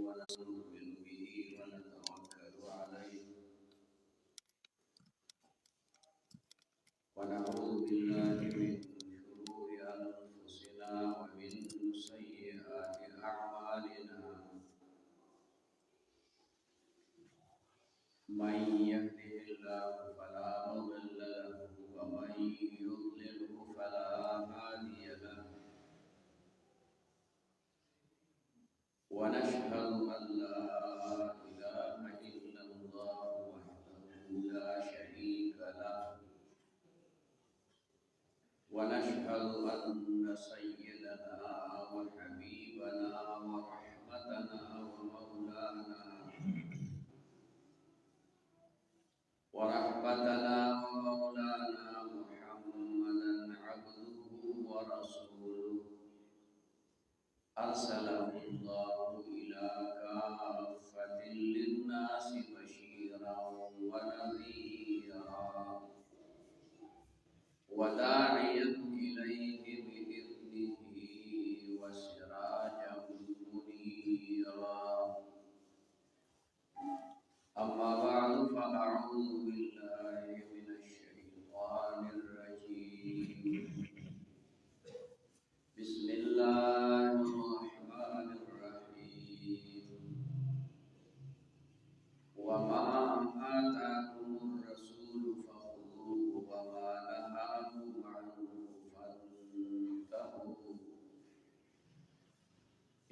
ونؤمن به ونتوكل عليه ونعوذ بالله من شرور أنفسنا ومن سيئات أعمالنا من يهده الله فلا مضل له ومن يضلله فلا هادي له ونشهد أن لا إله إلا الله وحده لا شريك له ونشهد أن سيدنا وحبيبنا ورحمتنا ومولانا محمدا عبده ورسوله أرسله الله إلى كافة للناس بشيرا ونذيرا وداعيا إليه بإذنه وسراجا منيرا أما بعد فأعوذ بالله من الشيطان الرجيم بسم الله الرحمن الرحيم وما آتاكم الرسول فخذوه وما نهاكم عنه فانتهوا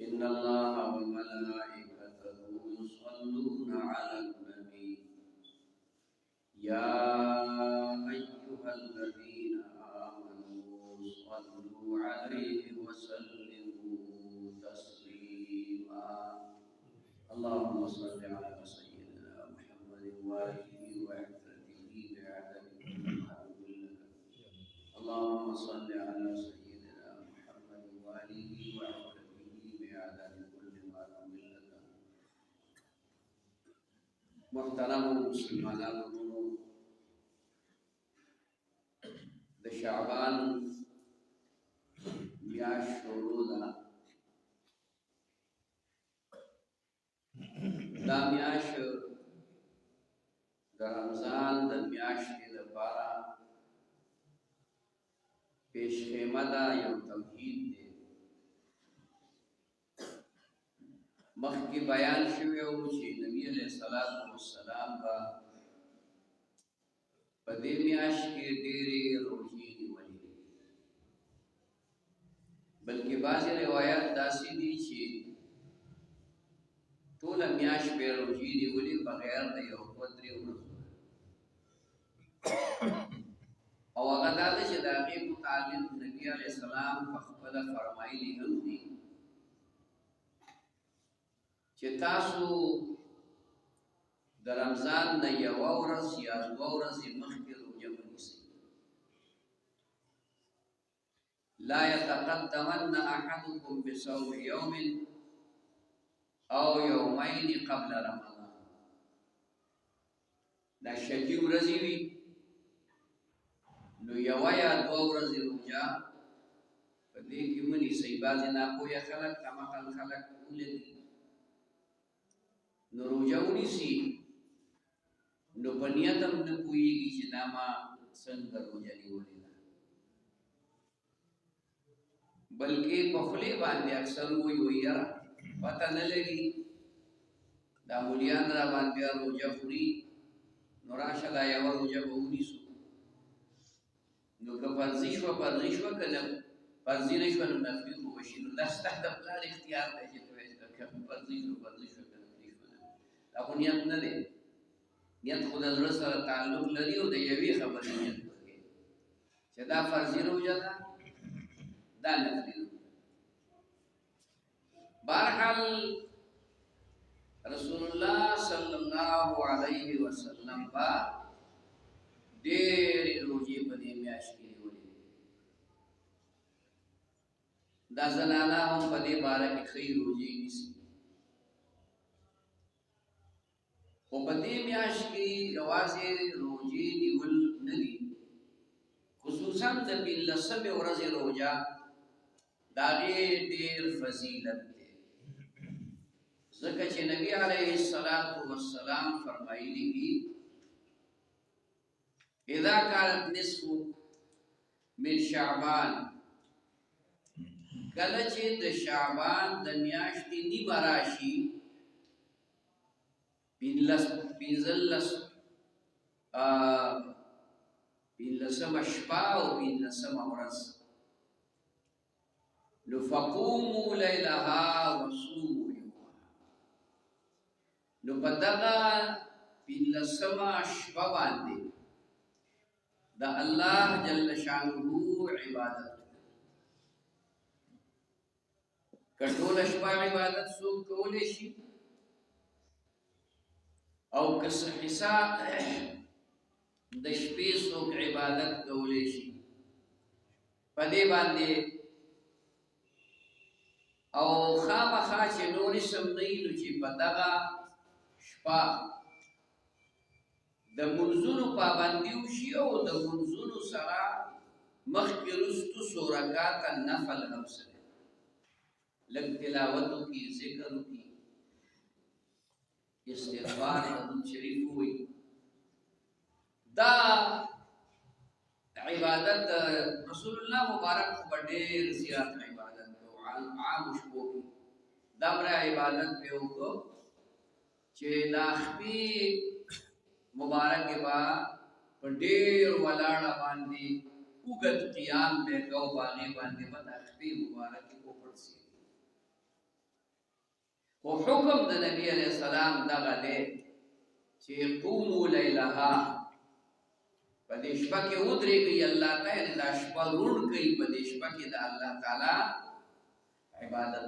إن الله وملائكته يصلون على النبي يا أيها الذين آمنوا صلوا عليه وسلموا تسليما اللهم صل على سيدنا محمد وآله وعترته بعدد كل لك اللهم صل على سيدنا محمد وآله وعترته بعدد كل ما نمل لك محترم مسلمان د شعبان میاشت شروع ده دا میاشت د رمضان د میاشتې لپاره پیشخیمه ده یو توحید دی مخکې بیان شوی و چې نبی علیه الصلاة والسلام به په دې میاشت کې ډېرې روژې نیولې بلکې بعضې روایات داسې دي چې ټوله میاشت به روژې نیولې بغیر د یو دوه درې ورځو او هغه دا ده چې د هغې متعلق نبي علیه السلام په خپله فرمایلي هم دي چې تاسو د رمضان نه یوه ورځ یا دوه ورځې مخکې روژه ونیسئ لا يتقدمن أحدكم بصوم يوم أو يومين قبل رمضان دا شکی ورځې وي نو یوه یا دوه ورځې روژه په دې کې ونیسئ بعضې ناپوهه خلک کمعقل خلک ولري نو روژه ونیسي نو په نیت هم نه پوهېږي چې دا ما څنګه روژه نیولې ده بلکې په خولې باندې اکثر وایي یاره پته نه لري دا مولیان را باندې روژه خوري نو راشه دا یوه روژه به ونیسو نو که فرضي شوه که نه فرضي نه شوه نو نفلي خو وشي نو دا ستا د پلار اختیار دی چې ته وایې که فرضي شوه که نفلي شوه دا خو نیت نه دی نیت خو د زړه سره تعلق لري او د یوې خبرې نیت وکړي چې دا فرضي روژه ده دا نفلي روژه بهرحال رسول الله صلی الله علیه وسلم به ډېرې روژې په دې میاشت کې نیولې دا زنانه هم په دې باره کې ښې روژې نیسي خو په دې میاشت کې یوازې روژې نیول نه دي خصوصا د پنځلسمې ورځې روژه د هغې ډېر فضیلت دی ځکه چې نبی علیه السلام فرمایلی دي اذا كانت نصف من شعبان، کله چې د شعبان د میاشتې نیمه راشي، پنځلسمه شپه او پنځلسمه ورځ، نو فقوموا لیلها وصوموا یومها، نو په دغه پنځلسمه شپه باندې د الله جل شانه عبادت، که ټوله شپه عبادت څوک کولی شي او که څه حصه د شپې څوک عبادت کولی شي، په دې باندې او خامخا چې نور اسم نه وي، نو چې په دغه شپه د منځونو پابندي وشي او د منځونو سره مخکې وروستو څو رکعاته نفل هم سره لږ تلاوت وکړي، ذکر وکړي، استغفار درود شریف ووایي. دا عبادت رسول الله مبارک په ډېر زیات عبادت کوو، عام شپو کې دومره عبادت به وکړو چې دا شپې مبارکې به په ډېر ولاړه باندې اوږد قیام به کوو، په هغې باندې به دا شپې مبارکې وپړسېږي. خو حکم د نبی علیه السلام دغه دی چې قوموا لیلها، په دې شپه کې ودرېږئ الله ته، یعنې دا شپه روڼ کړئ، په دې شپه کې د الله تعالی عبادت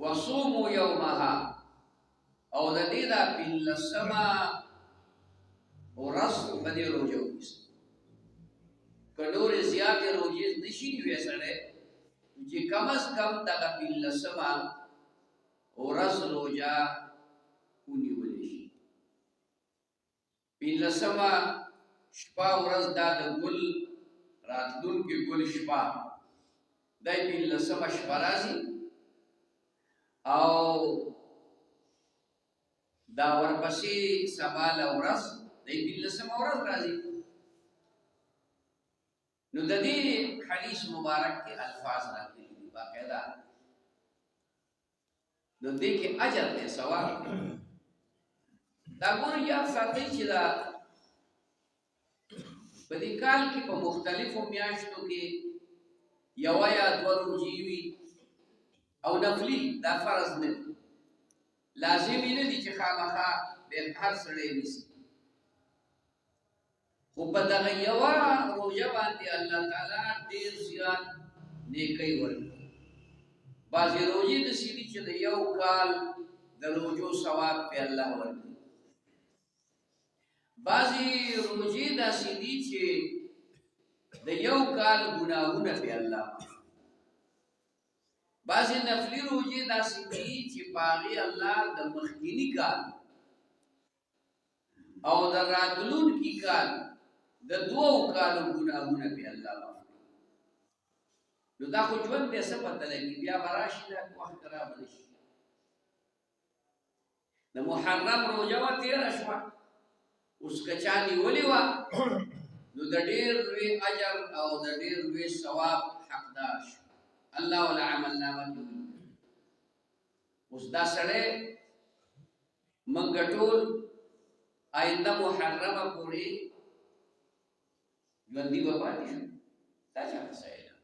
وصوموا یومها، او د دې دا پنځلسمه ورځ په دې روژه ونیسئ. که نورې زیاتې روژې نشي نیولی سړی، چې کم از کم دغه پنځلسمه ورځ روژه ونیولی شي. پنځلسمه شپه ورځ دا د ګل راتلونکې ګل شپه، دا یې پنځلسمه شپه راځي، او دا ورپسې سباله ورځ دا یې پنځلسمه ورځ راځي. نو د دې حدیث مبارک کې الفاظ راغلي دي باقاعده، نو دې کې اجر دی، ثواب. دا ګورئ یاد ساتئ چې دا په دې کال کې په مختلفو میاشتو کې یوه یا دوه روژې وي او نفلي، دا فرض نه دي، لازمي نه دي چې خامخا به هر سړی نیسي. خو په دغه یوه روژه باندې الله تعالی ډېر زیات نیکۍ ورکوي. بعضې روژې داسې دي چې د یو کال د روژو ثواب پې الله ورکوي، بعضې روژې داسې دي چې د یو کال ګناهونه پې الله معافوي، بعضې نفلي روژې داسې دي چې په هغې الله د مخکیني کال او د راتلونکي کال د دوو کالو ګناهونه پې الله معافوي. نو دا خو ژوند دی، څه پته لګي، بیا به راشي دا وخت را به نه شي. د محرم روژه وه تېره شوه، اوس که چا نیولې وه نو د ډېر لوی اجر او د ډېر لوی ثواب حقدار شو، الله وله عملنامه کې ولیکل. اوس دا سړی موږ ټول آینده محرمه پورې ژوندي به پاتې شو، دا چا څه علم،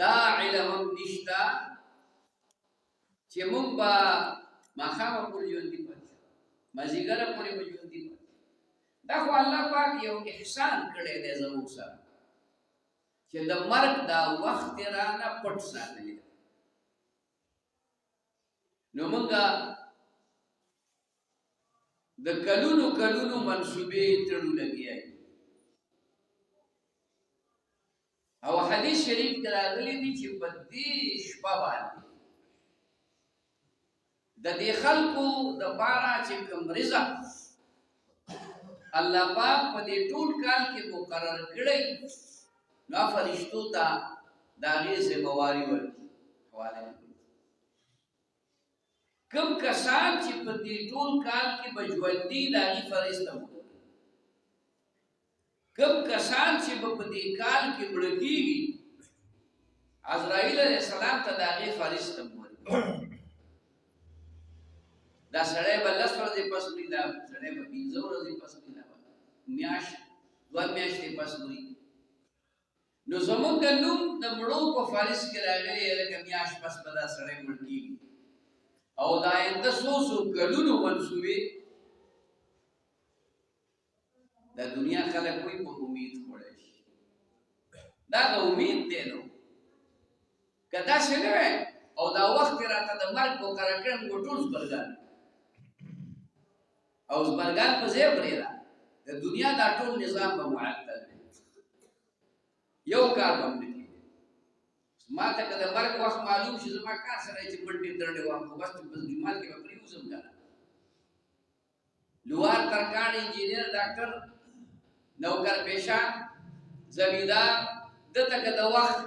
دا علم هم نشته چې موږ به ماښامه پورې ژوندي پاتې شو، مازدیګره پورې به ژوندي پاتې شو. دا خو الله پاک یو احسان کړی دی زموږ سره چې د مرګ دا وخت یې رانه پټ ساتلی دی. نو موږ د کلونو کلونو منصوبې تړو لګیا یو، او حدیث شریف کې راغلی دي چې په دې شپه باندې د دې خلکو دپاره چې کوم رزق الله پاک په دې ټول کال کې مقرر کړی، نو فرشتو ته د هغې ذمهواري ورکړي. حواله کم کسان چې په دې ټول کال کې بجوندي داغي فرشته وو کم کسان چې په دې کال کې مړکیږي عزرائیل علیہ السلام ته داغي فرشته وو دا سړی به لس ورځې پس مړي دا سړی به 15 ورځې پس مړي دا میاشت دوه میاشتې پس مړي نو زموږ د نوم د مړو په فارس کې راغلی لکه میاشت پس به دا سړی مړ کېږي او دا آینده څو کلونو منسوبې د دنیا خلک کوئی په امید خوړی شي دا د امید دی نو که داسې نه وی او دا وخت یې راته د مرګ مقرر کړم نو ټول زبرګان او زبرګان په ځای پرېږده د دنیا دا ټول نظام به معطل دی یو کار به هم نه کېږي ما ته که د مرګ وخت معلوم شي زما کار سره چې منډې ترډې واخلم خو بس په جومات کې به پرېوځم که نه لوار ترکاڼ انجینر ډاکټر نوکر پیشه زمیندار دته که د وخت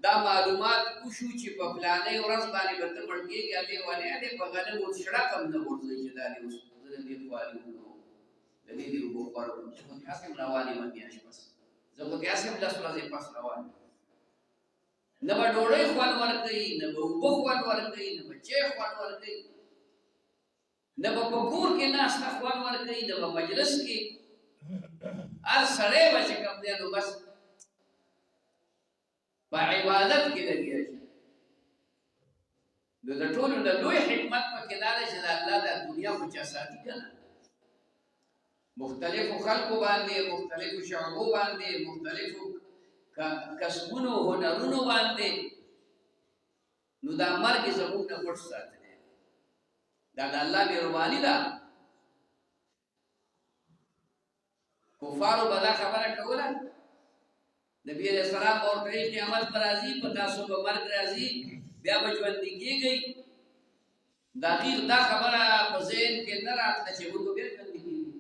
دا معلومات وشو چې په فلانۍ ورځ باندې به ته مړ کېږې هلې ولې هلې په غنم اوس شړک هم نه غورځوي چې دا دې اوس زه د دې خواري وکړو د دې دې اوبو خوړ وکړم چې خو هسې هم روان یم میاشت پس زه خو هسې هم 10 ورځې پس روان یم نه به ډوډۍ خوند ورکوي نه به اوبه خوند ورکوي نه به چای خوند ورکوي نه به په کور کې ناسته خوند ورکوي نه به مجلس کې هر سړی به چې کوم دی نو بس په عبادت کې لګیا شي نو د ټولو د لوی حکمت پکې دا دی چې د الله د دنیا خو چا ساتي که نه مختلفو خلقو باندې مختلفو شعبو باندې مختلفو کسبونو هنرونو باندې نو دا مرګ زموږ نه پټ ساتلی دا د الله مهرباني ده کفارو به دا خبره کوله نبی علیہ السلام ورته قیامت پر راځي په تاسو به مرګ راځي بیا به ژوندي کېږئ د اخیر دا خبره په ذهن کې نه راتله چې موږ بیا ژوندي کېږو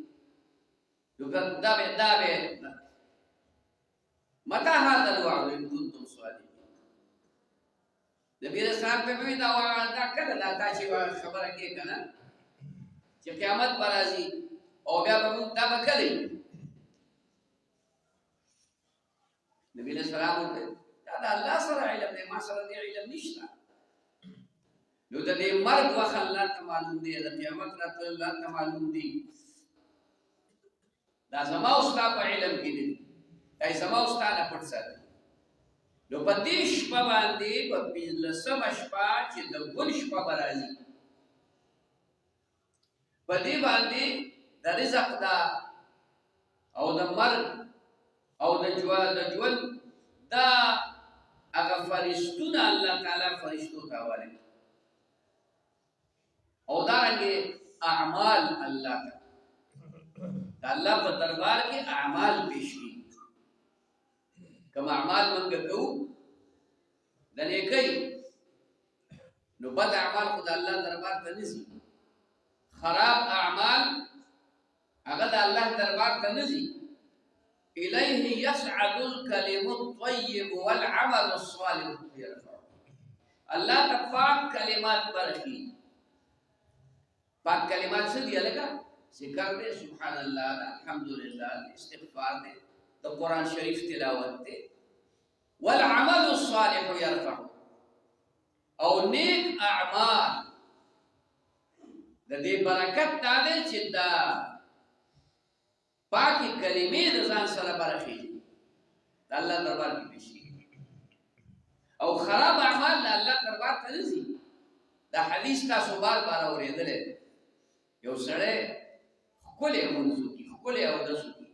نو دا به متى هذا الوعد ان كنتم صادقين نبی علیہ السلام ته وی دا وعده کړه دا چې خبره کې کنه چې قیامت پر راځي او بیا به موږ دا وکړي نبی علیہ السلام ورته دا د الله سره علم دی ما سره دی علم نشته نو د دې مرګ وخت الله ته معلوم دی د قیامت راتلو الله ته معلوم دی دا زما او ستا په علم کې دی دا زما او ستا نه پټ ساتي نو په دې شپه باندې په 15مه شپه چې د ګل شپه به راځي په دې باندې د رزق دا او د مرګ او د ژوند دا هغه فرشتونه الله تعالی فرشتو ته حواله او دارنګه اعمال الله ته د الله په دربار کې اعمال پیش کړي کوم اعمال موږ کوو د نیکۍ نو بد اعمال خو د الله دربار ته نه ځي خراب اعمال هغه د الله دربار ته نه ځي إليه يسعد الكلم الطيب والعمل الصالح يرفعه الله تپاک کلمات برخی پاک کلمات سے دیا لگا ذکر دے سبحان اللہ الحمدللہ استغفار دے تو قرآن شریف تلاوت دے والعمل الصالح يرفعه او نیک اعمال د دې برکت دا دی چې دا پاکی کلمې د ځان سره برخې د الله دربار کې پیش او خراب اعمال د الله دربار ته نه ځي دا حدیث تاسو بار اورېدلی یو سړی ښکلی لمونځ وکړي ښکلی اودس وکړي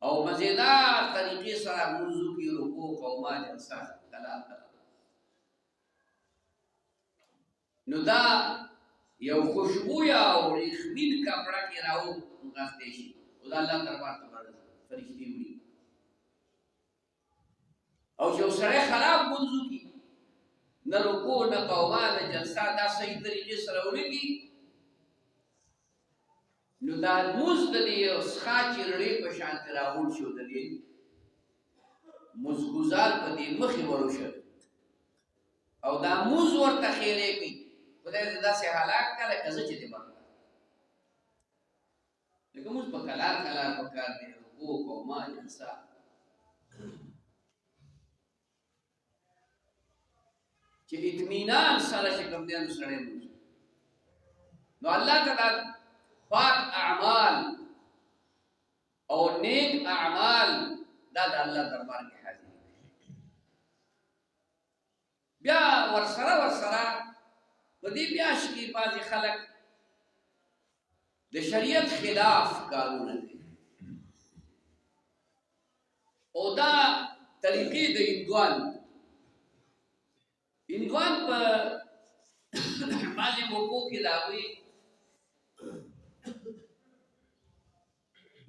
او مزیدار طریقې سره لمونځ وکړي رکوع قوما جلسه کلام نو دا یو خوشبویا او ریخمین کپڑا کې راو غاستې شي او دا الله دربار ته فرشتي وړي او چې سره خراب منځو کې نه رکوع نه قوما نه جلسه دا صحیح طریقې سره وړي نو دا موږ د دې ښه چیرړې په شان راوړ شو د دې مزګزار په دې مخې وروشه او دا موز ورته خیرې کوي خدای دې داسې هلاک کړه لکه زه چې دې مړ کړم لکه موږ په کلار کلار پکار دی رکوع قوما جلسه چې اطمینان سره چې کوم دی نو سړی موز نو الله تعالی پاک اعمال او نیک اعمال دا د الله دربار کې حاضر بیا ورسره په دې بیاش کې بعضې خلک د شریعت خلاف کارونه کوي او دا طریقې د هندوان په بعضې موقعو کې د هغوی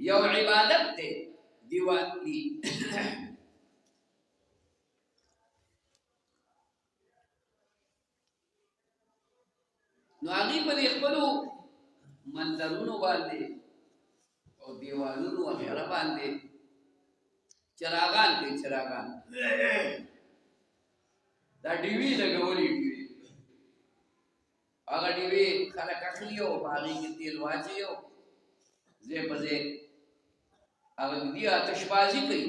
یو عبادت دی دیوالی نو هغوی په دې خپلو منظرونو باندې او دیوالونو وغیره باندې چراغان کوي چراغان دا ډیوي لګولي دي هغه ډیوي خلک اخلي او په هغې کې تیل واچوي او ځای په ځای هغه دي آتشبازي کوي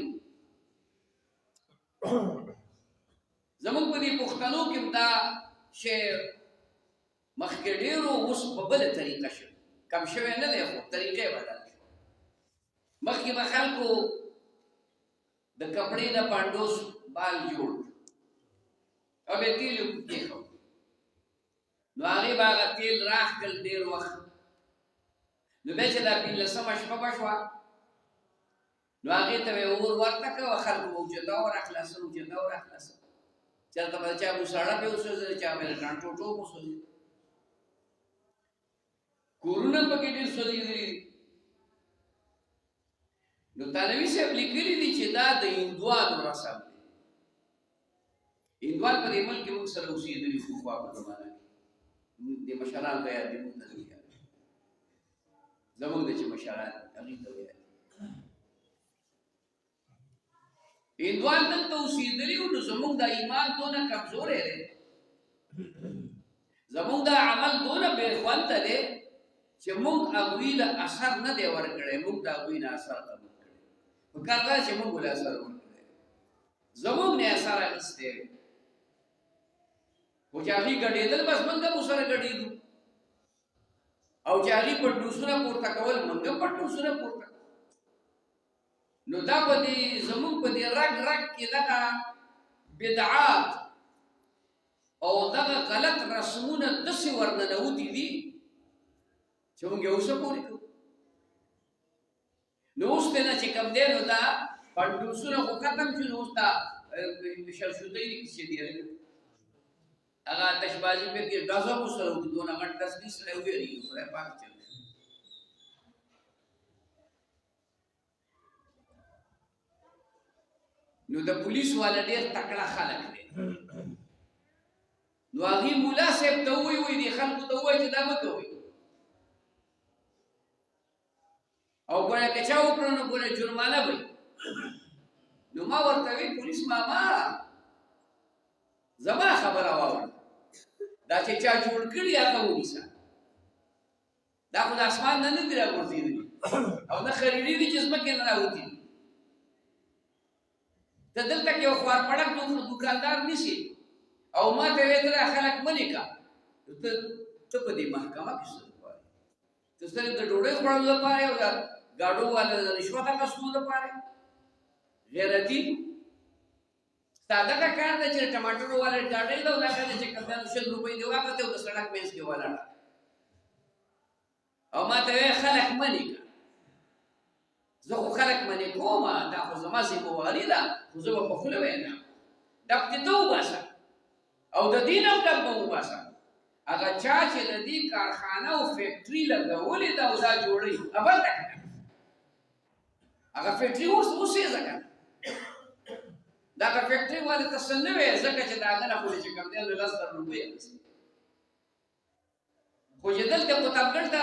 زموږ په دې پښتنو کې دا شی مخکې ډېرو اوس په بله طریقه شو کم شوی نه دی خو طریقې بدل شو مخکې به خلکو د کپړې نه پانډوس بال جوړ او به تیل یې کېښود نو هغې به هغه تیل راخ کړل ډېر وخت نو بیا چې دا 15مه شپه به شوه نو هغې ته به یې اور ورته کړه خلکو به اوچته وراخلاصه چېرته به چا موساړه پې وسوځېده چا به یې ټانټوټو وسوځېده کورونه پکې ډېر سوځېدلي دي نو تانوي صاحب لیکلي دي چې دا د هندوانو رسم دی هندوان په دې ملک کې موږ سره اوسېدلي خو خوا په زمانه کې د مشرانو ته یاد دي موږ ته نه یاد زموږ د چې مشران هغوی ته ویل هندوان دلته اوسېدلي وو نو زموږ دا ایمان دونه کمزوری دی زموږ دا عمل دونه بې خونده دی چې موږ هغوی له اثر نه دی ورکړی موږ د هغوی نه اثر قبول کړی پکار دا چې موږ له اثر ورکړی زموږ نه اثر اخیستی خو چې هغوی ګډېدل بس موږ هم ورسره ګډېدو او چې هغوی پټنوسونه پورته کول موږ هم پټنوسونه پورته نو دا په دې زموږ په دې رګ کې دغه بدعات او دغه غلط رسمونه داسې ورننوتي دي چې موږ یې اوسه پورې کوو نو اوس دی نه چې کوم دی نو دا پنډوسونه خو ختم شو نو اوس دا شلشودۍ دي کیسې دي هغه آتشبازي پې کې ډزه مو سره وکړي دونه غټ ډز کې سړی وویرېږي خدای پاک چل نو د پولیس والا ډېر تکړه خلک دی نو هغې ملا صاحب ته ووایي دې خلکو ته ووایي چې دا مه کوئ او ګوره که چا وکړو نو ګوره جرمانه به نو ما ورته وی پولیس ماما زما خبره واوره دا چې چا جوړ کړي هغه ونیسه دا خو د اسمان نه نه دي راغورځېدلي او نه خریدي دي چې ځمکې نه راوتي دي ته دلته کې یو خوارپړک دوکاندار نیسي او ما ته ویې ته دا خلک مه لیکه ته په دې محکمه کې څه غواړې ته صرف د ډوډۍ خوړلو لپاره او د ګاډو والا د رشوت اخیستلو لپاره غیرتي ستا دغه کار دی چې ټماټرو والا ګاډۍ ده او هغه دی چې کمپیانو 100 روپۍ دې واخلې او د سړک منځ کې ولاړه او ما ته ویې خلک مه لیکه زه خو خلک منې کوم دا خو زما ذمهواري ده خو زه به په خوله وینا ډب دې ته وباسه او د دین هم ډب به وباسه هغه چا چې د دې کارخانه او فیکټري لګولې ده او دا جوړوي ابل ده که هغه فیکټري اوس یې ځکه دا هغه فیکټري والې ته څه نه وایې ځکه چې د هغه نه خو دې چې کوم دی نو 10,000 روپۍ اخیستې خو چې دلته قطبګڼ ته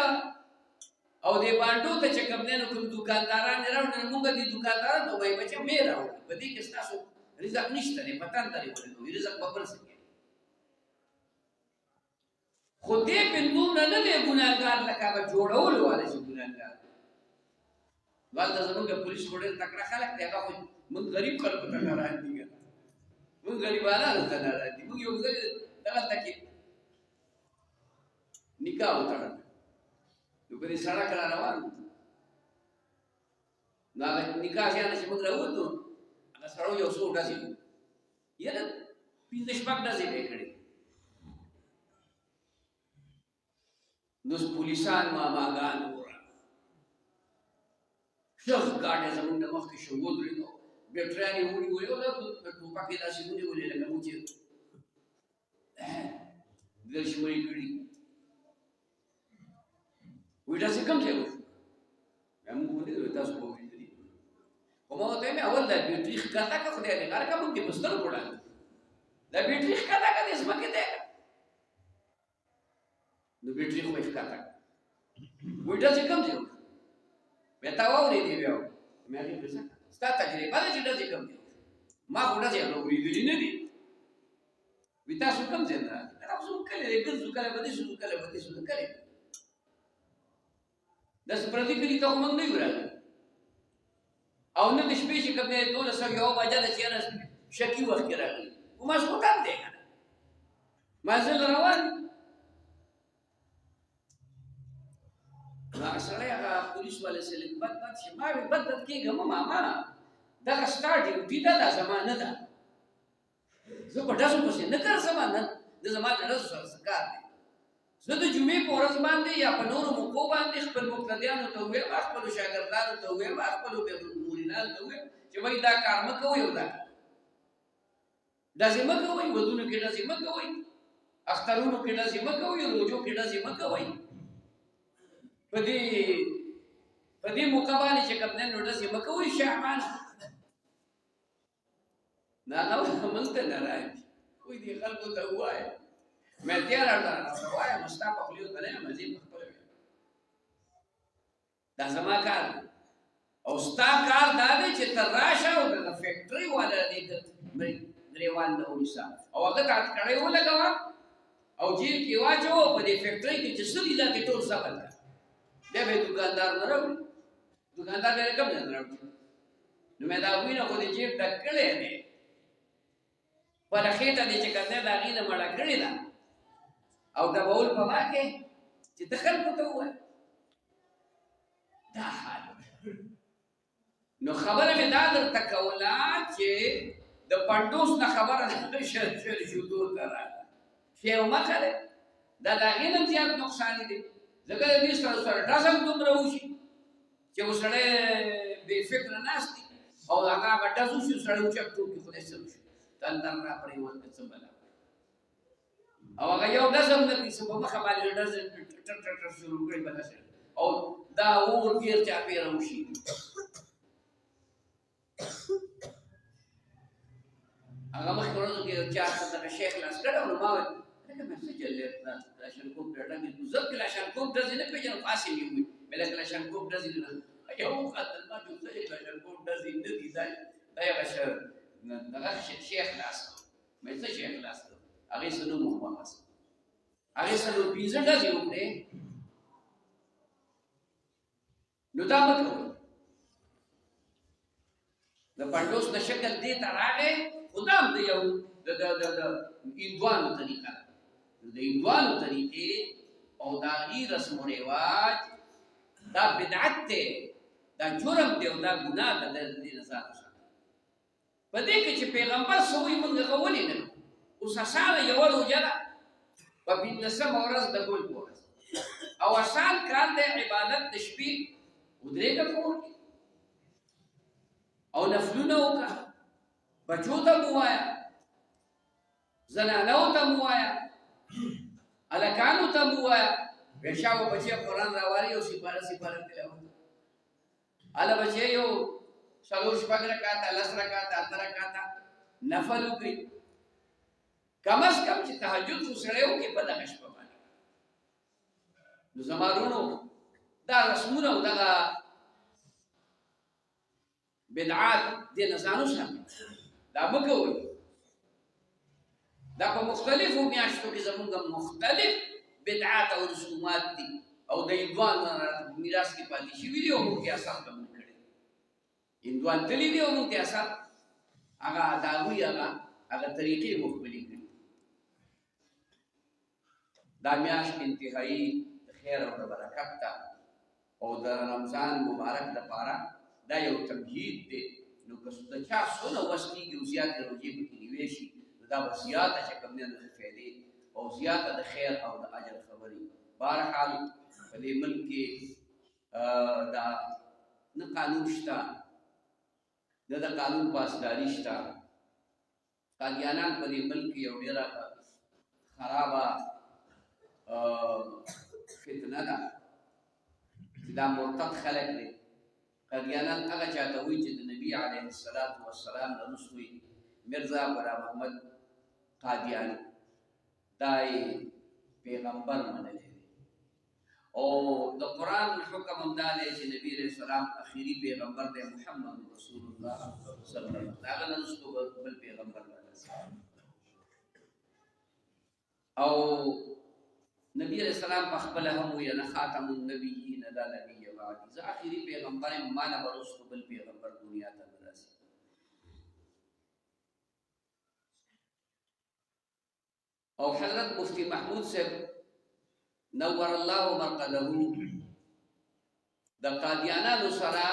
او دې بانډو ته چې کوم دی نو کوم دوکانداران یې راوړل موږ دې دوکانداران ته وایي بچه مې راوړل په دې کې ستاسو رزق نشته دی په تن درې ولګوي رزق به بل څه کوي خو دې بندونه نه دی ګناهګار لکه هغه جوړولو والا چې ګناهګار والته زمونږ پولیس خو ډېر تکړه خلک دی هغه خو موږ غریب خلکو ته ناراض دي موږ غریبانو ته ناراض دي موږ یو ځل دغلته کې نکاح وتړل نو په دې سړک را روان نو هغه نکاح شیانه چې موږ راووتو هغه سړو یو څو ډزې یاره پنځه شپږ ډزې به یې کړې نو پولیسان ماماګان وره شخ ګاډی زمونږ د مخکې شو ودرېدو بیټریان یې ونیولې او دا ټوپک یې داسې ونیولې لکه موږ چې ګرشمري کړي وایي داسې کوم ځای وشو بیا موږ ولیدل تاسو به ولیدلي خو ما ورته وایم اول دا بیټري ښکته کړه خدای دې غر کړه موږ دې په سترګو وړاندې دا بیټري ښکته کړه دې ځمکې ته نو بیټري خو یې ښکته کړه وایي داسې کوم ځای وشو بیا تا واورېدې بیا مې هغې پرې څه ستا تجربه ده چې داسې کوم ځای وشو ما خو داسې هغه اورېدلي نه دي وایي تاسو کوم ځای نه راغلي دا خو زموږ کلی دی ګرځو کله به دې شو کله به دې شو کلی داسې پردي کلي ته خو موږ نه یو راغلي او نه د شپې چې کوم دی 12:01 بجه ده چې یاره شکي وخت کې راغلي خو ماسخوتن دی که نه مازل روان نو هغه سړی هغه پولیس والا سلک بد شي ما وایي بد کېږه مه ماما دغه ستا ډیوټي ده دا زما نه ده زه په ډزو پسې نه ګرځم نه د زما د ډزو سره څه کار دی زه د جمعې په ورځ باندې یا په نورو موقعو باندې خپل مقتدیانو ته ووایم خپلو شاګردانو ته ووایم خپلو مورینانو ته ووایم چې وایي دا کار مه کوئ او دا ډزې مه کوئ ودونو کې ډزې مه کوئ اخترونو کې ډزې مه کوئ روژو کې ډزې مه کوئ په دې موقع باندې چې کوم دی نو ډزې مه کوئ شعبان نه هغه موږ ته نه راځي وایي دې خلکو ته ووایه مې تیار راته وایم ستا په خولې ته نه یم زه په خپله ویم دا زما کار دی او ستا کار دا دی چې ته راشه او دغه فیکټرۍ والا دې ګریوان ته ونیسه او هغه ته اټکړۍ ولګوه او جیل کې واچوه په دې فیکټرۍ کې چې څه دي دا کې ټول ثبت کړه بیا به یې دوکاندار نه راوړي دوکاندار بیا کوم ځای نه راوړي نو مې دا هغوی نه خو دې جیب ډک کړی دی بله خېټه دې چې کوم دی د هغې نه مړه کړې ده او دبول په ما کې چې ته خلکو ته ووایه دا حال نو خبره مې دا درته کوله چې د پنډوس نه خبره ده شدو ته راغله شی او مخه دی دا د هغې نه زیات نقصان دی ځکه د دې سره ډز هم دومره وشي چې یو سړی بې فکره ناست دی او هغه ډز وشي سړی اوچت ټوکي خدای څه وشي تندر را پرېوته څه بلا او هغه یو ډز هم نه کوي څه په مخه باندې ډز ټر ټر ټر شروع کړي به داسې او دا اور ګیر چاپېره وشي هغه مخکې ورځو کې چا څه شیخ لاس کړی نو ما ویل لکه مې څه جلد کلاشنکوف ډډه مې زه کلاشنکوف ډزې نه پېژنم فاسې مې وویل مې له کلاشنکوف ډزې نه یو وخندل ما چې څه کلاشنکوف ډزې نه دي دا یو دغه شیخ لاس مې څه شیخ لاس هغې څه نوم وواخیست هغې څلور پنځه ډزې وکړې نو دا مه کوئ د پنډوس د شکل دې ته راغی خو دا هم د یو د هندوانو طریقه ده د هندوانو طریقې او د هغې رسم و رواج دا بدعت دی دا جرم دی او دا ګناه ده د دې نه ځان وساته په دې کې چې پیغمبر څه وایي موږ هغه ولې نه اوس اسانه یوه روژه ده په 15مه ورځ د ګل په ورځ او اسان کار دی عبادت د شپې ودرېږه په اور کې او نفلونه وکړه بچو ته مو ووایه زنانو ته مو ووایه هلکانو ته مو ووایه بیا شا به بچی قرآن راوالي او سپاره تلاوت هله بچی یو 4 شپږ رکعاته 10 رکعاته 8 رکعاته نفل وکړي کم از کم چې تهجد خو سړی وکړي په دغه شپه باندې نو زما وروڼو دا رسمونه او دغه بدعات دې نه ځان وساتئ دا مه کوئ دا په مختلفو میاشتو کې زمونږ مختلف بدعات او رسومات دي او د هندوانو میراث کې پاتې شوي دي او موږ یې اثر کم کړی هندوان تللی دي او موږ یې اثر هغه داوی هغه طریقې مخبلي کړي دا میاشت انتهایی خیر او برکت ته او د رمضان مبارک لپاره دا یو تمهید دی نو که د چا څونه وس کېږي او زیاتې روژې پکې نیوی شي نو دا به زیاته چې کوم دی نو د فایدې او زیاته د خیر او د اجر خبرې بهرحال په دې ملک کې دا نه قانون شته نه د قانون پاسداري شته قادیانان په دې ملک کې یو ډېره خرابه فتنه ده چې دا مرتد خلک دي قادیانان هغه چاته وایي چې د نبي علیه السلام نه وروسته مرزا غلام محمد قادیاني دا پیغمبر منلی دی او د قرآن حکم هم دا دی چې نبی علیه السلام اخیری پیغمبر دی محمد رسول الله صلی الله علیه وسلم د هغه نه وروسته بل پیغمبر راغلی او نبی علیہ السلام په خپل هم وی انا خاتم النبیین لا نبی بعد زه اخیری پیغمبر ما نه ورسره بل پیغمبر دنیا ته راسي او حضرت مفتی محمود صاحب نور الله مرقده د قادیانانو سره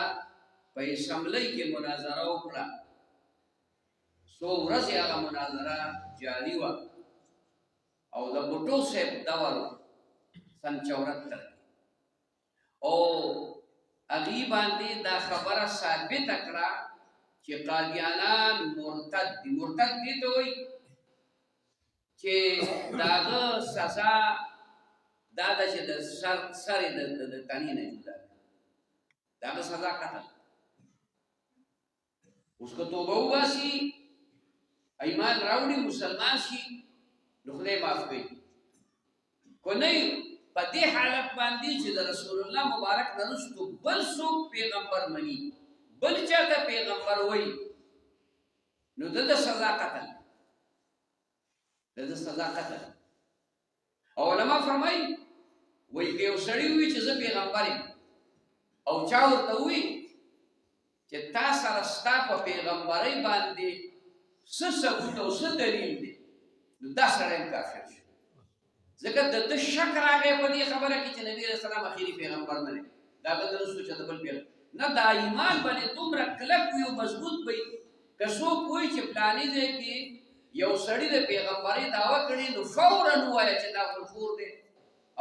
په اسمبلی کې مناظره وکړه څو ورځې هغه مناظره جاري وه او د بوټو صاحب دور سن 74 او هغې باندې دا خبره ثابته کړه چې قادیانان مرتد دي مرتد دې ته وایي چې د هغه سزا دا ده چې د سر یې د تنې نه جدا د هغه سزا قتل اوس که توبه وباسي ایمان راوړي مسلمان شي نو خدای معاف کوي کو نه په دې حالت باندې چې د رسول الله مبارک نه وروسته بل څوک پیغمبر مني بل چاته پیغمبر وایي نو د سزا قتل د سزا قتل او علما فرمایي وایي که یو سړی ووایي چې زه پیغمبر یم او چا ورته ووایي چې تا سره ستا په پیغمبرۍ باندې څه ثبوت او څه دلیل دی نو دا سړی هم کافر شو ځکه د ده شک راغی په دې خبره کې چې نبي علیه السلام اخري پیغمبر نه دی دا به نه رسو چې د بل پیغمبر نه دا ایمان باندې دومره کلک وي او مضبوط وي که څوک وایي چې فلاني ځای کې یو سړي د پیغمبرۍ دعوه کړې نو فورا ووایه چې دا غلخور دی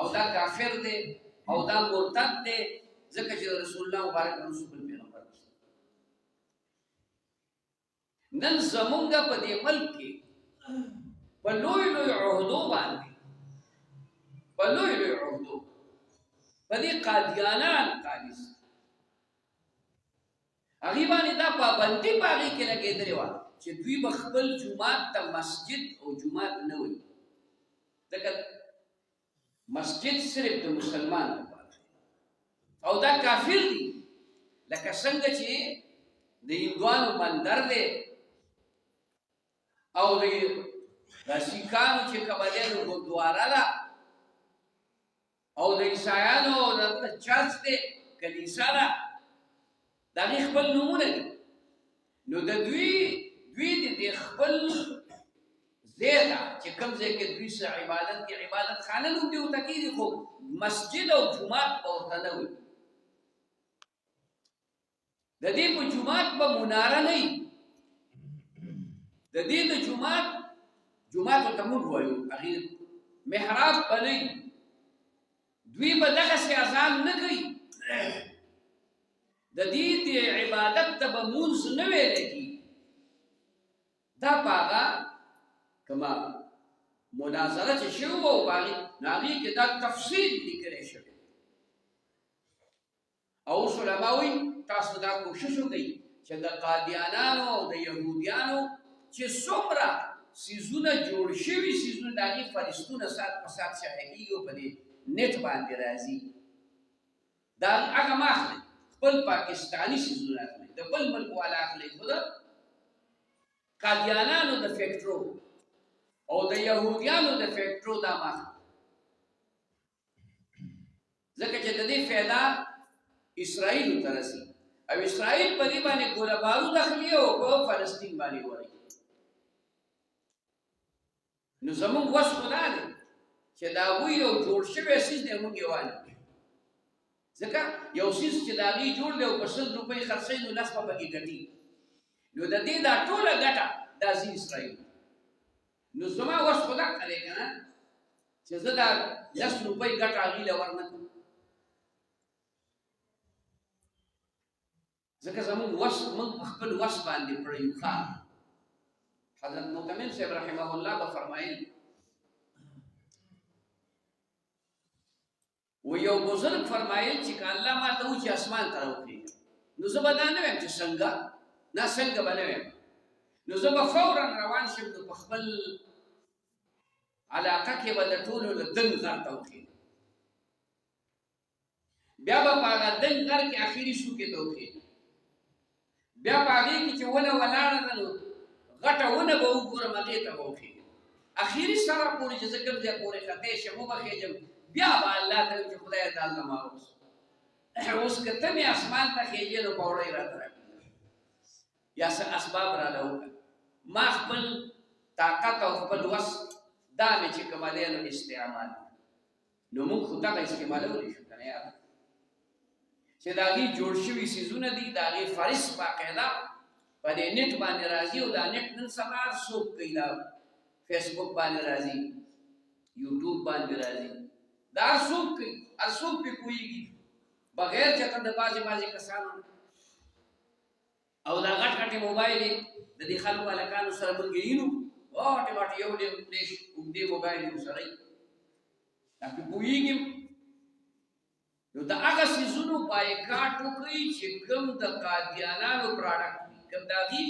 او دا کافر دی او دا مرتد دی ځکه چې رسول الله مبارک نه رسول پیغمبر نن زمونږ په دې ملک کې په لوی لوی عهدو باندې په لوی لوی عهدو په دې قادیانان قالیس هغې باندې دا پابندي په هغې کې لګېدلې وه چې دوی به خپل جومات ته مسجد او جومات نه وایي ځکه مسجد صرف د مسلمان لپاره او دا کافر دي لکه څنګه چې د هندوانو مندر دی او د سیکانو چې کومه دی نو ګردواره ده او د عیسایانو د چرچ دی کلیسا ده د هغې خپل نومونه دي نو د دوی د خپل ځای ته چې کوم ځای کې دوی څه عبادت کې عبادت خانه نوم دې ورته کېږي خو مسجد او جومات به ورته نه وي د دې په جومات به مناره نه وي د دې د جومات ورته موږ وایو هغې محراب به نه وي دوی به دغسې اذان نه کوي د دې د عبادت ته به مونځ نه ویلی کېږي دا په هغه کومه مناظره چې شوې وه او نو هغې کې دا تفصیل لیکلی شوی او اوس علما وایي تاسو دا کوشش وکړئ چې د قادیانانو او د یهودیانو چې څومره څیزونه جوړ شوي څیزونه د هغې فهرستونه سات په سات شایع کېږي او په دې نیټ باندې راځي دا هغه مه اخلئ خپل پاکستاني څیزونه اخلئ د بل ملک والا اخلئ خو د قادیانانو د فیکټرو او د یهودیانو د فیکټرو دا مه اخلئ ځکه چې د دې فایده اسرائیل ته رسي او اسرائیل په دې باندې ګوله بارود اخلي او په فلسطین باندې وایي. نو زمونږ وس خو دا دی چې د هغوی یو جوړ شوی څیز دی موږ یې والو، ځکه یو څیز چې د هغې جوړ دی او په 100 روپۍ خرڅوي نو 10 په پکې ګټي، نو د دې دا ټوله ګټه دا ځي اسرائیل. نو زما وس خو دغه دی که نه چې زه دا 10 روپۍ ګټه هغې له ورنه کړم، ځکه زمونږ وس موږ په خپل وس باندې پړیو. حضرت معتمد صاحب رحمه الله به فرمایل و یو بزرگ فرمایل چې که الله ما ته وچې اسمان ته راوخېږه نو زه به دا نه وایم چې څنګه، نه څنګه به نه وایم، نو زه به فورا روان شم نو په خپل علاقه کې به د ټولو له دنګ غر ته وخېږم، بیا به په هغه دنګ غر کې اخري څوکې ته وخېږم، بیا په هغې کې چې ونه ولاړه ده نو غټه ونه به وګورم هغې ته به وخېږم، اخري سره پورې چې زه کوم ځای پورې خطی شم وبخېږم، بیا به الله ته ویم چې خدایه دا زما اوس که ته مې اسمان ته خېږې نو پوړۍ راته راکړه یا څه اسباب راله وکړه، ما خپل طاقت او خپل وس دا مې چې کومه دی نو استعمال، نو موږ خو دغه استعمالولی شو که نه یاره چې د هغې جوړ شوي څیزونه دي د هغې فرس باقاعده په دې نېټ باندې راځي او دا نېټ نن سبا هر څوک کوي، دا فیسبوک باندې راځي، یوټیوب باندې راځي، دا هر څوک کوي، هر څوک پرې پوهېږي بغیر چې ته د بعضې کسانو او دا غټ غټې موبایل د دې خلکو هلکانو سره ملګري نو واټې واټې یو ډېر اوږدې موبایل یې ورسره وي دا پرې پوهېږي. نو د هغه څیزونو بایکاټ وکړئ چې کوم د قادیانانو پراډکټ وي، کوم د هغې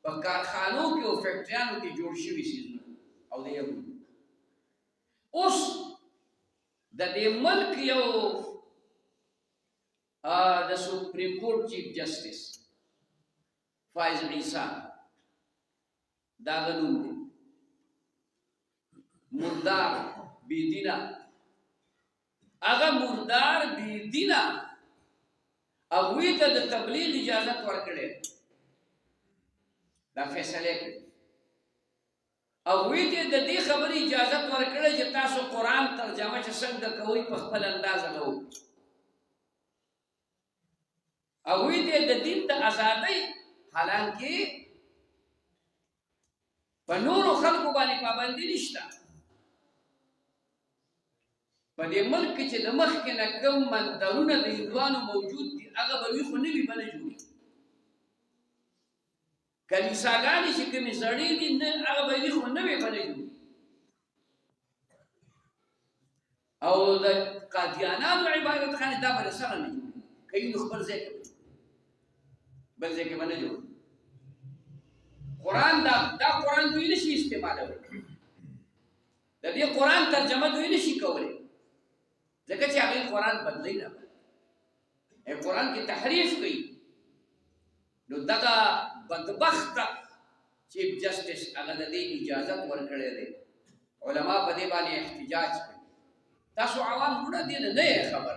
په کارخانو کې او فیکټریانو کې جوړ شوي څیزونه او د یهودو. اوس د دې ملک یو د سپریم کورټ چیف جسټس فایز عیسی دا هغه نوم دی، مردار بېدینه، هغه مردار بېدینه هغوی ته د تبلیغ اجازت ورکړی، دا فیصله کړي هغوی ته د دې خبرې اجازت ورکړی چې تاسو قرآن ترجمه چې څنګه کوئ په خپل انداز هغه وکړئ، هغوی ته د دین د ازادۍ حالانکې په نورو خلکو باندې پابندي نشته، په دې ملک کې چې د مخکې نه کوم منترونه د هندوانو موجود دي هغه به وي خو نوي به نه جوړي، کلیساګانې چې کومې زړې دي هغه به وي خو نوې به نه جوړي، او د قادیانانو عبادتخانې دا به له سره نه جوړي، کوي نو خپل ځای کې بل ځای کې به نه جوړي. قرآن دا قرآن دوی نشي استعمالولی، د دې قرآن ترجمه دوی نشي کولی ځکه چې هغوی قرآن بدلوي نه، قرآن کې تحریف کوي. نو دغه بدبخته چیف جسټس هغه د دې اجازت ورکړی دی، علما په دې باندې احتجاج کوي. تاسو عوام ګوره دې نه یې خبر،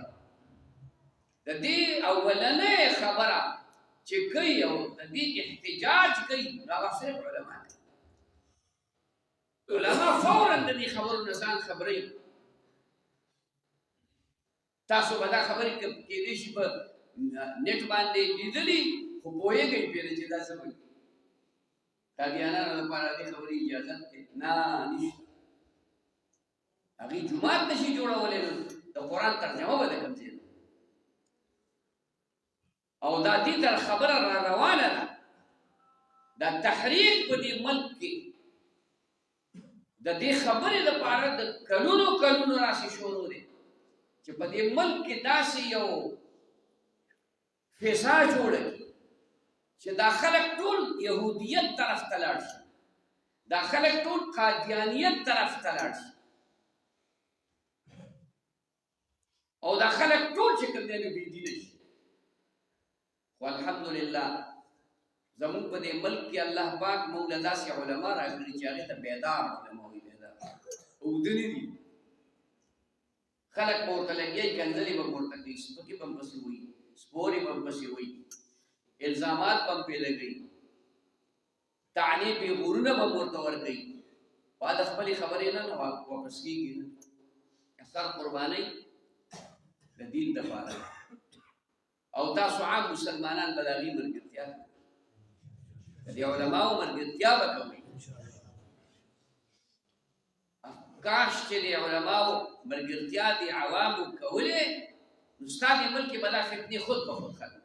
د دې اولنۍ خبره چې کوي او د دې احتجاج کوي هغه صرف علما دي، علما فورا د دې خبرو نه ځان خبروي. تاسو به دا خبرې کېدای شي په نېټ باندې لیدلي خو پوهېږئ پرې چې دا څه وایي، قادیانانو لپاره دې خبرې اجازت دی نه نشته، هغې جومات نشي جوړولی نو د قرآن ترجمه به د کوم ځای ده، او دا دې تر خبره را روانه ده، دا تحریک په دې ملک کې د دې خبرې لپاره د کلونو راسې شروع دی چې په دې ملک کې داسې یو فضا جوړه کړي چې دا خلک ټول یهودیت طرف ته لاړ شي، دا خلک ټول قادیانیت طرف ته لاړ شي، او دا خلک ټول چې کوم دی نو بېدینه شي. خو الحمدلله زمونږ په دې ملک کې الله پاک موږ له داسې علما راکړي چې هغې ته بیدار علما وایي، بیدار اوږده نه دي، خلق به ورته لګي کنځلې به ورته کوي سپکې به هم پسې وایي سپورې به هم پسې وایي الزامات به هم پرې لګوي تعنیفې غرونه به هم ورته ورکوي بعد خپلې خبرې نه واپس کېږي نه سر قربانۍ د دین دپاره او تاسو عام مسلمانان به د هغې ملګرتیا کوئ د دې علماو ملګرتیا به کوئ کاش چې د علماو ملګرتیا د عوامو کولې نو ستا دې ملک کې به دا فتنې خود به خود ختم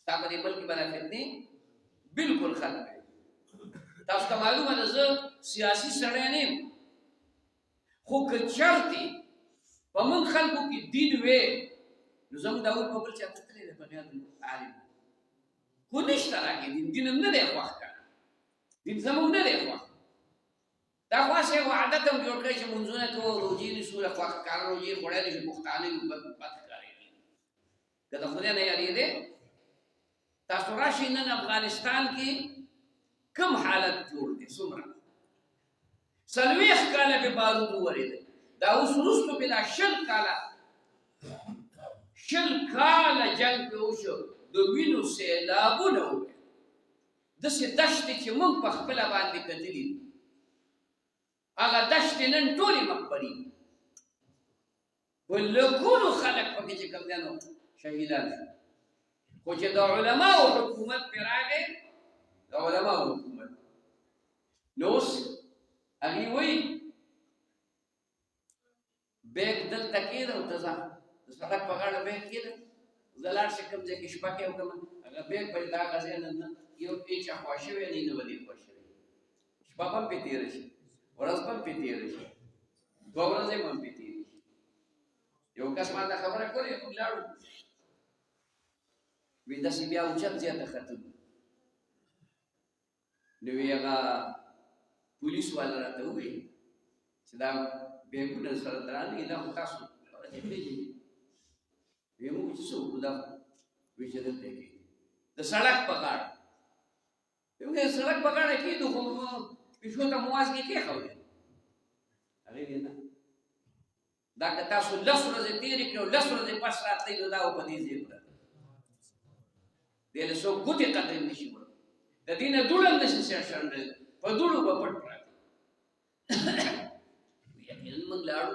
ستا په دې ملک کې به دا فتنې بلکل ختم تاسو ته معلومه ده زه سیاسي سړی نه یم خو که چرتې په موږ خلکو کې دین وې نو زموږ دا اور په بل چا تللی دی بغیر د عالم خو نشته راکې دین هم نه دی خوښ کړی دین زموږ نه دی خوښ دا خاصه وعده ته جوړ کړی چې منځونه ته روزي نشو له خوښ کار روزي خوړل شي پښتانه یو بد کاری که د خدای نه یریدې تاسو راشئ نن افغانستان کې کوم حالت جوړ دی څومره څلوېښت کاله پې بارود وورېده دا اوس وروستو بې دا شل کاله جنګ پې وشو د وینو سیلابونه وویل داسې دښتې چې موږ په خپله باندې کتلي دي هغه دشتې نن ټولې مقبرې په لکونو خلک پکې چې کوم دی نو شهیدان شو خو چې د علماو حکومت پرې راغی د علماو حکومت نو اوس هغې وایي بیګ دلته کېده او ته ځه د سړک په غاړه بیګ کېده زه لاړ شم کوم ځای کې شپه کې وکړم هغه بیګ به د هغه ځای نه یو هېچا خوا شوی نه به دې خوا شوی شپه به هم پرې تېره شي ورځ به هم پرې تېره شي دوه ورځې به هم پرې تېرې شي یو کس ما ته خبره کړې موږ لاړو وایي داسې بیا اوچت ځای ته ختم نو وایي هغه پولیس والا راته وویل چې دا بیګونه سره درانه دا خو تاسو پېژنئ وایي موږ چې څه وکړو دا وایي چې دلته یې کېږي د سړک په غاړه وایي سړک په غاړه کېږدو خو پیشو ته مواز کې کېښودې هغې ویل نه دا که تاسو لس ورځې تېرې کړې او لس ورځې پس راتلئ نو دا به په دې ځای پرته دې له څوک ګوتې قدرې نه شي وړلی د دې نه دوړ هم نه شي شنډلی په دوړو به پټ پراته یقینا موږ لاړو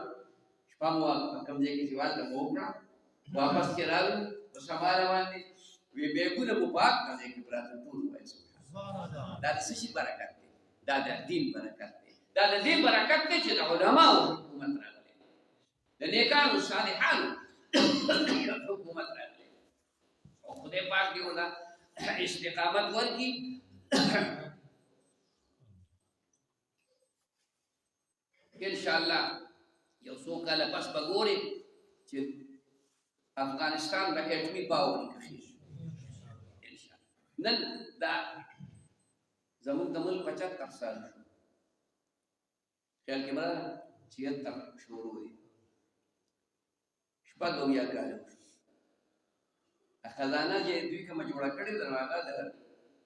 شپه مو کوم ځای کې چې والته مو وکړه واپس چې راغلو په شماله باندې وایي بیګونه مو په هغه ځای کې پراته ټول وایي دا د څه شي برکت دی دا د دین برکت دی دا د دې برکت دی چې د علماو حکومت راغلی د نیکانو صالحانو حکومت راغلی او خدای پاک دې ورته استقامت ورکړي انشاءالله یو څو کاله پس به ګورې چې افغانستان به اټمي پاور کښې شي انشاءالله نن دا زموږ د ملک 75 سال شو خیال کې مړه 76 شروع دي شپږ اویا کاله خزانه چې دوی کومه جوړه کړې ده هغه د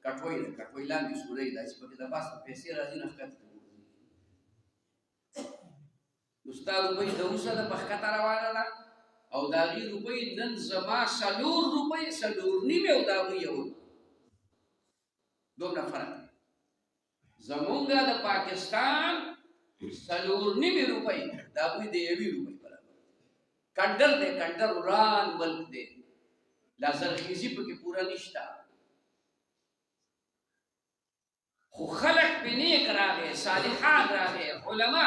کټوۍ لاندې سورۍ ده چې پکې د باس پیسې راځي نه ښکته نو ستا روپۍ د اوسه ده په ښکته روانه ده او د هغې روپۍ نن زما 4 روپۍ 4 نیمې او د هغوی یو دومره فرق دی زمونږ د پاکستان 4 نیمې روپۍ د هغوی د 1 روپۍ برابر کنډر دی کنډر وران ملک دی لا زرخیزي پکې پوره نشته خو خلک پې نیک راغی صالحان راغی علما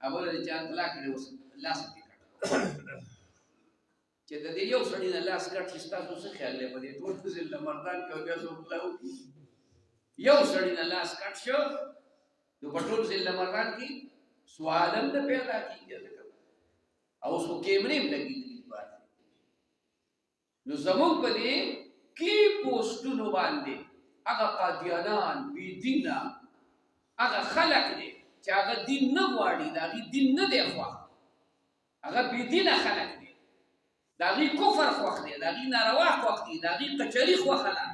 اوله د چا طلا کړې اوس لاس پې کړ چې د دې یو سړي نه لاس کټ چې ستاسو څه خیال دی په دې ټول ځل مردان کې بیا څوک طلا وکړي یو سړي نه لاس کټ شو نو په ټول ځل مردان کې سوال هم نه پیدا کېږي او اوس خو کیمرې هم لګېدلي نو زموږ په دې کې پوسټونو باندې هغه قادیانان بې دینه هغه خلک دی چې هغه دین نه غواړي د هغې دین نه دی خوښ هغه بې دینه خلک دی د هغې کفر خوښ دی د هغې ناروا خوښ دی د هغې کچري خوښه ده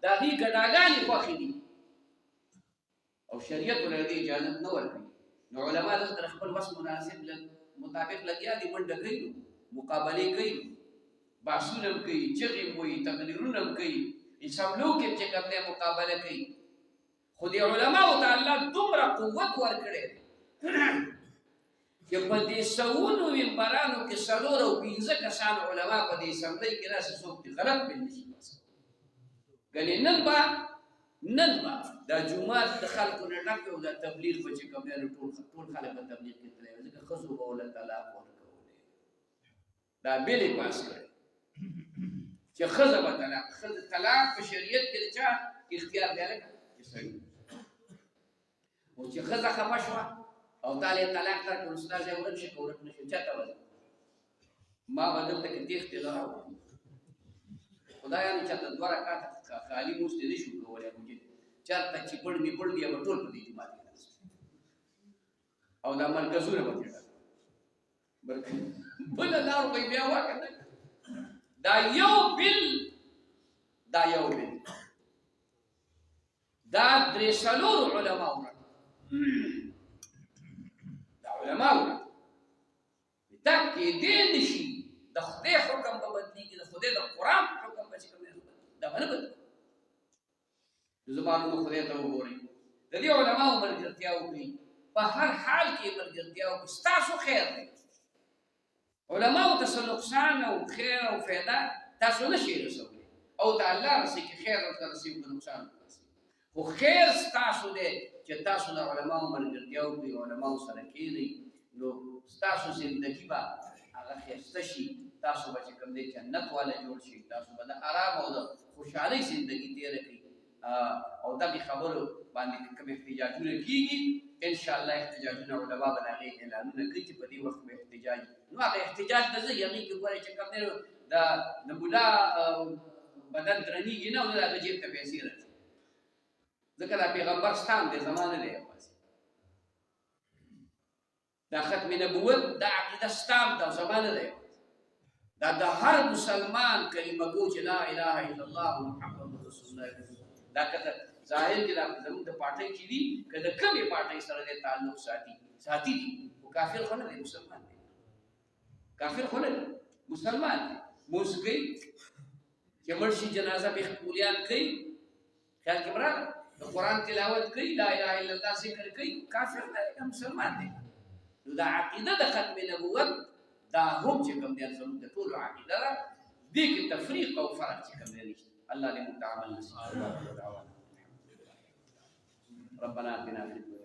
د هغې ګډاګانې خوښې دي او شریعت ورته دې اجازت نه ورکوي نو علما د خپل وس مناسب مطابق لګیا دي منډه کوي مقابله کوي باسونه کوي چغې وي تقریرونه کوي اسملو کې چې کوم مقابله کوي خو دې علماو ته الله دومره قوت ورکړي چې په دې سوونو منبرانو کې څلور او پنځه کسان علما په دې اسمبلۍ کې راسي څوک غلط بل نشي ګنې نن با دا جمعات د خلکو نه ډک او د تبلیغ په چې کوم نه ټول خلک په تبلیغ کې تللی ځکه ښځو به الله تعالی ورکولې دا بیلې پاس کړي چې ښځه به طلاق په شریعت کې د چا اختیار دی لکه چې سړي او چې ښځه خفه شوه او تعالی طلاق درکړ استاد یې ورک شي که ورک نه شي چاته وځي ما به دلته کې تېښتې نه راوړم خدایانو چاته دوه رکعاته خالي مونځ دې نه شو کولی چېرته چې پړ مې بیا به ټول په دې جومات کې ناست او دا مرکزونه به ترې بله لار به یې بیا وکړه دا یو بل دا درې څلور علماو دا علماو دا کېدی نه شي د خدای حکم به بدلېږي د خدای د قرآن حکم به چې کوم دا به نه بدلېږي زمانو خدای ته وګورئ د دې علماو ملګرتیا وکړئ په هر حال کې ملګرتیا وکړئ ستاسو خیر دی علماو ته څه نقصان او خیر او فایده تاسو نه شئ رسولی او د الله رسئ چې خیر ورته رسئ او نقصان ورته رسئ خو خیر ستاسو دی چې تاسو د علماو ملګرتیا وکړئ علماو سره کښېنئ نو ستاسو زندګي به هغه ښایسته شي تاسو به چې کوم دی جنت والا جوړ شي تاسو به د ارام او د خوشحالۍ زندګي تېره کړئ او دغه خبرو باندې کوم احتجاجونه کیږي ان شاء الله احتجاجونه علما به هغې اعلانونه کوي چې په دې وخت به احتجاج نو هغه احتجاج د زه هغې کې ګورئ چې کوم دی د ملا بدن درنېږي نه او د هغه جیب ته پیسې راځي ځکه دا پیغمبر ستان دی زما نه دی یوازې دا ختم نبوت دا عقیده ستان دا زما نه دی دا د هر مسلمان کلمه گو چې لا اله الا الله محمد رسول الله دا کته ظاهر کې دا زموږ د پارټۍ چې دي که د کومې پارټۍ سره د تعلق ساتي دي خو کافر خو نه دی مسلمان دی کافر خو نه دی مسلمان دی مونځ کوي چې مړ شي جنازه به مولیان کوي خیال کې براله د قرآن تلاوت کوي لا اله الا الله ذکر کوي کافر نه دی مسلمان دی نو دا عقیده د ختم نبوت دا هم چې کوم دی زموږ د ټولو عقیده ده دې کې تفریق او فرق چې کوم دی نشته الله دې موږ ته عمل نصیب کړي ربنا آتنا في الدنيا